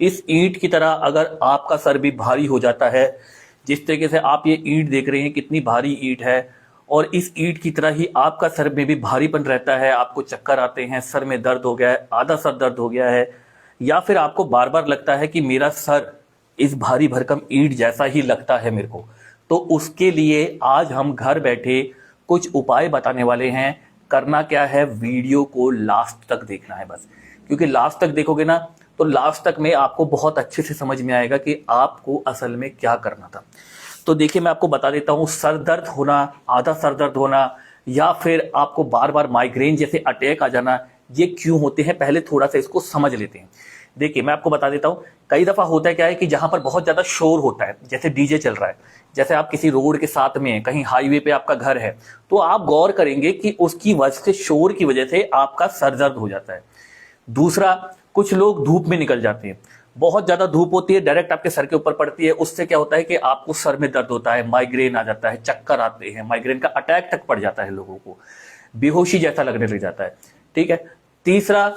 इस ईंट की तरह अगर आपका सर भी भारी हो जाता है, जिस तरीके से आप ये ईंट देख रहे हैं कितनी भारी ईंट है, और इस ईंट की तरह ही आपका सर में भी भारीपन रहता है, आपको चक्कर आते हैं, सर में दर्द हो गया है, आधा सर दर्द हो गया है, या फिर आपको बार बार लगता है कि मेरा सर इस भारी भरकम ईंट जैसा ही लगता है मेरे को, तो उसके लिए आज हम घर बैठे कुछ उपाय बताने वाले हैं। करना क्या है, वीडियो को लास्ट तक देखना है बस, क्योंकि लास्ट तक देखोगे ना तो लास्ट तक में आपको बहुत अच्छे से समझ में आएगा कि आपको असल में क्या करना था। तो देखिए मैं आपको बता देता हूं, सर दर्द होना, आधा सर दर्द होना, या फिर आपको बार बार माइग्रेन जैसे अटैक आ जाना, ये क्यों होते हैं पहले थोड़ा सा इसको समझ लेते हैं। देखिए मैं आपको बता देता हूं, कई दफा होता है क्या है कि जहां पर बहुत ज्यादा शोर होता है, जैसे डीजे चल रहा है, जैसे आप किसी रोड के साथ में हैं, कहीं हाईवे पे आपका घर है, तो आप गौर करेंगे कि उसकी वजह से, शोर की वजह से आपका सर दर्द हो जाता है। दूसरा, कुछ लोग धूप में निकल जाते हैं, बहुत ज्यादा धूप होती है, डायरेक्ट आपके सर के ऊपर पड़ती है, उससे क्या होता है कि आपको सर में दर्द होता है, माइग्रेन आ जाता है, चक्कर आते हैं, माइग्रेन का अटैक तक पड़ जाता है लोगों को, बेहोशी जैसा लगने लग जाता है। ठीक है। तीसरा,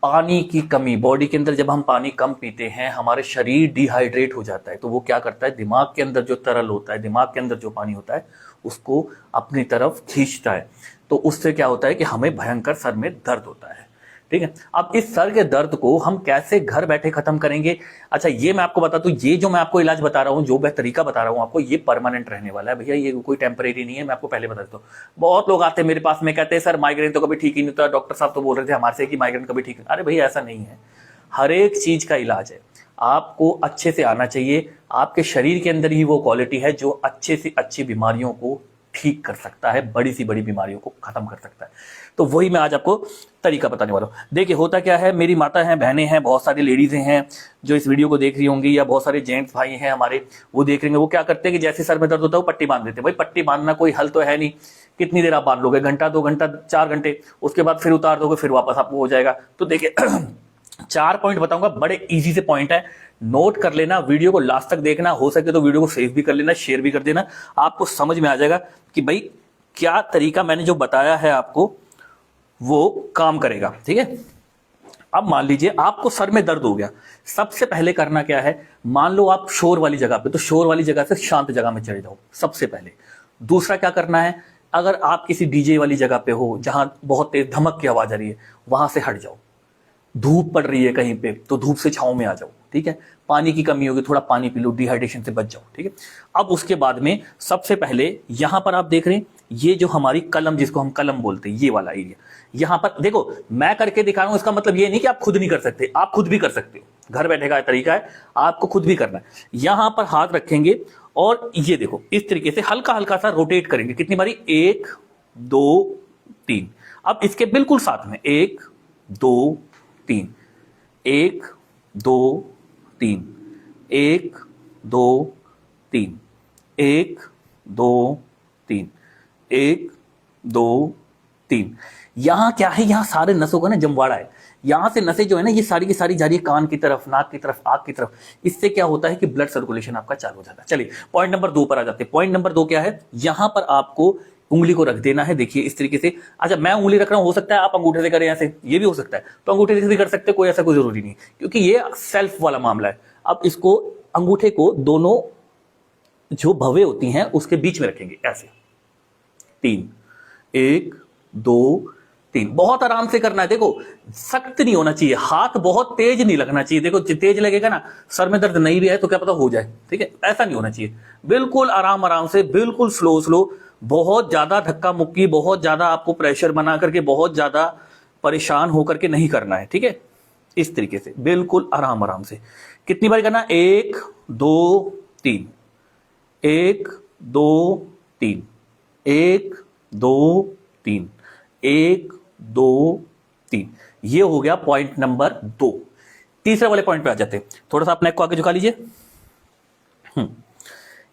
पानी की कमी, बॉडी के अंदर जब हम पानी कम पीते हैं हमारे शरीर डिहाइड्रेट हो जाता है, तो वो क्या करता है, दिमाग के अंदर जो तरल होता है, दिमाग के अंदर जो पानी होता है उसको अपनी तरफ खींचता है, तो उससे क्या होता है कि हमें भयंकर सर में दर्द होता है। ठीक है। अब इस सर के दर्द को हम कैसे घर बैठे खत्म करेंगे? अच्छा ये मैं आपको बता दूं, ये जो मैं आपको इलाज बता रहा हूं, जो मैं तरीका बता रहा हूं आपको, ये परमानेंट रहने वाला है भैया, ये कोई टेम्परेरी नहीं है, मैं आपको पहले बता देता हूं। बहुत लोग आते हैं मेरे पास में, कहते हैं सर माइग्रेन तो कभी ठीक ही नहीं होता, डॉक्टर साहब तो बोल रहे थे हमारे से कि माइग्रेन कभी ठीक नहीं। अरे भैया ऐसा नहीं है, हर एक चीज का इलाज है, आपको अच्छे से आना चाहिए। आपके शरीर के अंदर ही वो क्वालिटी है जो अच्छे से अच्छी बीमारियों को ठीक कर सकता है, बड़ी सी बड़ी बीमारियों को खत्म कर सकता है। तो वही मैं आज आपको तरीका बताने वाला हूं। देखिए होता क्या है, मेरी माता हैं, बहनें हैं, बहुत सारी लेडीजें हैं जो इस वीडियो को देख रही होंगी, या बहुत सारे जेंट्स भाई हैं हमारे, वो देख रहे हैं। वो क्या करते हैं कि जैसे सर में दर्द होता है वो पट्टी बांध देते हैं। भाई पट्टी बांधना कोई हल तो है नहीं, कितनी देर आप बांध लोगे, घंटा, 2 घंटा, 4 घंटे, उसके बाद फिर उतार दोगे, फिर वापस आपको हो जाएगा। तो देखिए 4 पॉइंट बताऊंगा, बड़े इजी से पॉइंट है, नोट कर लेना, वीडियो को लास्ट तक देखना, हो सके तो वीडियो को सेव भी कर लेना, शेयर भी कर देना, आपको समझ में आ जाएगा कि भाई क्या तरीका मैंने जो बताया है आपको वो काम करेगा। ठीक है। अब मान लीजिए आपको सर में दर्द हो गया, सबसे पहले करना क्या है, मान लो आप शोर वाली जगह पे, तो शोर वाली जगह से शांत जगह में चले जाओ सबसे पहले। दूसरा क्या करना है, अगर आप किसी डीजे वाली जगह पे हो जहां बहुत तेज धमक की आवाज आ रही है, वहां से हट जाओ। धूप पड़ रही है कहीं पे तो धूप से छांव में आ जाओ। ठीक है। पानी की कमी होगी, थोड़ा पानी पी लो, डिहाइड्रेशन से बच जाओ। ठीक है। अब उसके बाद में सबसे पहले यहां पर आप देख रहे हैं, ये जो हमारी कलम, जिसको हम कलम बोलते हैं, ये वाला एरिया, यहां पर देखो मैं करके दिखा रहा हूं, इसका मतलब ये नहीं कि आप खुद नहीं कर सकते, आप खुद भी कर सकते हो, घर बैठे का तरीका है, आपको खुद भी करना है। यहां पर हाथ रखेंगे और ये देखो इस तरीके से हल्का हल्का सा रोटेट करेंगे। कितनी बारी, 1 2 3। अब इसके बिल्कुल साथ में 1 2 3, 1 2 3, 1 2 3, 1 2 3, 1 2 3। यहां क्या है, यहां सारे नसों का ना जमवाड़ा है, यहां से नसें जो है ना ये सारी की सारी जा रही है कान की तरफ, नाक की तरफ, आंख की तरफ। इससे क्या होता है कि ब्लड सर्कुलेशन आपका चालू हो जाता है। चलिए पॉइंट नंबर 2 पर आ जाते हैं। पॉइंट नंबर 2 क्या है, यहां पर आपको उंगली को रख देना है। देखिए इस तरीके से, अच्छा मैं उंगली रख रहा हूं, हो सकता है आप अंगूठे से करें, ऐसे ये भी हो सकता है, तो अंगूठे से भी कर सकते हैं, कोई ऐसा कोई जरूरी नहीं, क्योंकि ये सेल्फ वाला मामला है। अब इसको, अंगूठे को दोनों जो भवें होती हैं उसके बीच में रखेंगे ऐसे, 3, 1 2 3। बहुत आराम से करना है, देखो सख्त नहीं होना चाहिए, हाथ बहुत तेज नहीं लगना चाहिए। देखो तेज लगेगा ना, सर में दर्द नहीं भी है तो क्या पता हो जाए। ठीक है, ऐसा नहीं होना चाहिए, बिल्कुल आराम आराम से, बिल्कुल स्लो स्लो। बहुत ज्यादा धक्का मुक्की, बहुत ज्यादा आपको प्रेशर बना करके, बहुत ज्यादा परेशान होकर के नहीं करना है। ठीक है, इस तरीके से बिल्कुल आराम आराम से। कितनी बार करना, 1 2 3, 1 2 3, 1 2 3, 1 2 3। ये हो गया पॉइंट नंबर 2। तीसरे वाले पॉइंट पे आ जाते हैं, थोड़ा सा अपने को आगे झुका लीजिए।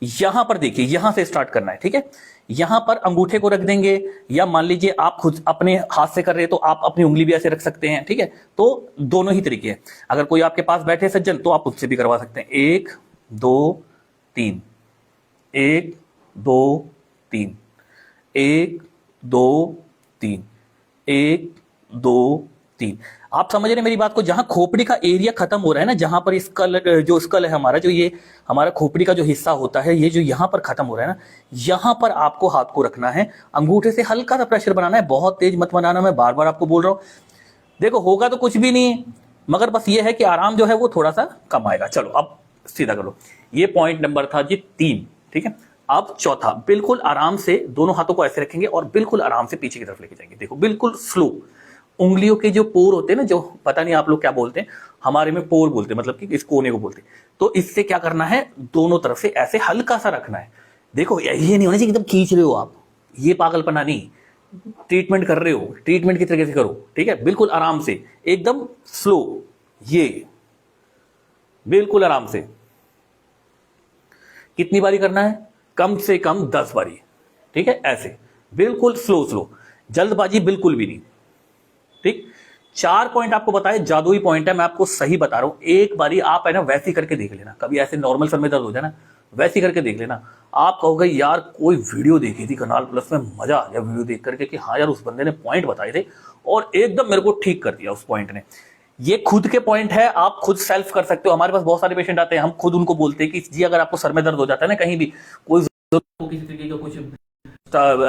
यहां पर देखिए, यहां से स्टार्ट करना है। ठीक है, यहां पर अंगूठे को रख देंगे, या मान लीजिए आप खुद अपने हाथ से कर रहे हैं तो आप अपनी उंगली भी ऐसे रख सकते हैं। ठीक है, तो दोनों ही तरीके हैं। अगर कोई आपके पास बैठे सज्जन तो आप उससे भी करवा सकते हैं। 1 2 3, 1 2 3, 1 2 3, 1 2 3। आप समझ रहे हैं मेरी बात को? जहां खोपड़ी का एरिया खत्म हो रहा है ना, जहां पर स्कल, जो स्कल है हमारा, जो ये हमारा खोपड़ी का जो हिस्सा होता है, ये जो यहां पर खत्म हो रहा है ना, यहां पर आपको हाथ को रखना है, अंगूठे से हल्का सा प्रेशर बनाना है, बहुत तेज मत बनाना, मैं बार बार आपको बोल रहा हूं। देखो होगा तो कुछ भी नहीं है, मगर बस ये है कि आराम जो है वो थोड़ा सा कम आएगा। चलो अब सीधा करो। ये पॉइंट नंबर था जी 3, ठीक है। अब चौथा, बिल्कुल आराम से दोनों हाथों को ऐसे रखेंगे और बिल्कुल आराम से पीछे की तरफ लेके जाएंगे। देखो बिल्कुल स्लो, उंगलियों के जो पोर होते हैं ना, जो पता नहीं आप लोग क्या बोलते हैं, हमारे में पोर बोलते हैं, मतलब कि इस कोने को बोलते हैं। तो इससे क्या करना है, दोनों तरफ से ऐसे हल्का सा रखना है। देखो ये नहीं होना चाहिए एकदम खींच रहे हो आप, ये पागलपना नहीं। ट्रीटमेंट कर रहे हो, ट्रीटमेंट की तरीके से करो, ठीक है। बिल्कुल आराम से, एकदम स्लो, ये बिल्कुल आराम से। कितनी बारी करना है? कम से कम 10 बारी, ठीक है। ऐसे बिल्कुल स्लो स्लो, जल्दबाजी बिल्कुल भी नहीं, ठीक। 4 पॉइंट आपको बताए, जादुई पॉइंट है, मैं आपको सही बता रहा हूं। एक बारी आप है ना वैसे ही करके देख लेना, कभी ऐसे नॉर्मल सर में दर्द हो जाए ना, वैसे ही करके देख लेना। आप कहोगे यार कोई वीडियो देखी थी कनाल प्लस में, मजा आ गया वीडियो देख करके कि हाँ यार उस बंदे ने पॉइंट बताए थे और एकदम मेरे को ठीक कर दिया उस पॉइंट ने। ये खुद के पॉइंट है, आप खुद सेल्फ कर सकते हो। हमारे पास बहुत सारे पेशेंट आते हैं, हम खुद उनको बोलते हैं कि जी अगर आपको सर में दर्द हो जाता है ना, कहीं भी कोई किसी तरीके का कुछ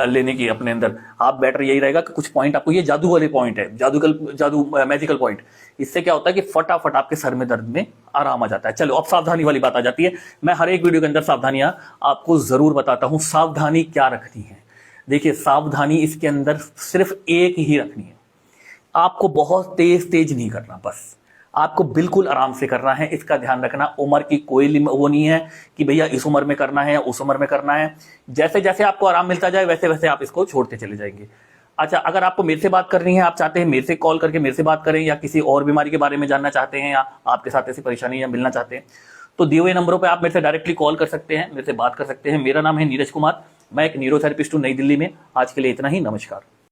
लेने की अपने अंदर, आप बेटर यही रहेगा कि कुछ पॉइंट आपको, ये जादू वाले पॉइंट है, जादू मैजिकल पॉइंट। इससे क्या होता है कि फटाफट आपके सर में दर्द में आराम आ जाता है। चलो अब सावधानी वाली बात आ जाती है। मैं हर एक वीडियो के अंदर सावधानियां आपको जरूर बताता हूं। सावधानी क्या रखनी है? देखिए सावधानी इसके अंदर सिर्फ एक ही रखनी है, आपको बहुत तेज तेज नहीं करना, बस आपको बिल्कुल आराम से करना है। इसका ध्यान रखना, उम्र की कोई वो नहीं है कि भैया इस उम्र में करना है या उस उम्र में करना है। जैसे जैसे आपको आराम मिलता जाए वैसे वैसे आप इसको छोड़ते चले जाएंगे। अच्छा, अगर आपको मेरे से बात करनी है, आप चाहते हैं मेरे से कॉल करके मेरे से बात करें, या किसी और बीमारी के बारे में जानना चाहते हैं, या आपके साथ ऐसी परेशानी या मिलना चाहते हैं, तो दिए हुए नंबरों पर आप मेरे से डायरेक्टली कॉल कर सकते हैं, मेरे से बात कर सकते हैं। मेरा नाम है नीरज कुमार, मैं एक न्यूरोथेरेपिस्ट हूँ नई दिल्ली में। आज के लिए इतना ही, नमस्कार।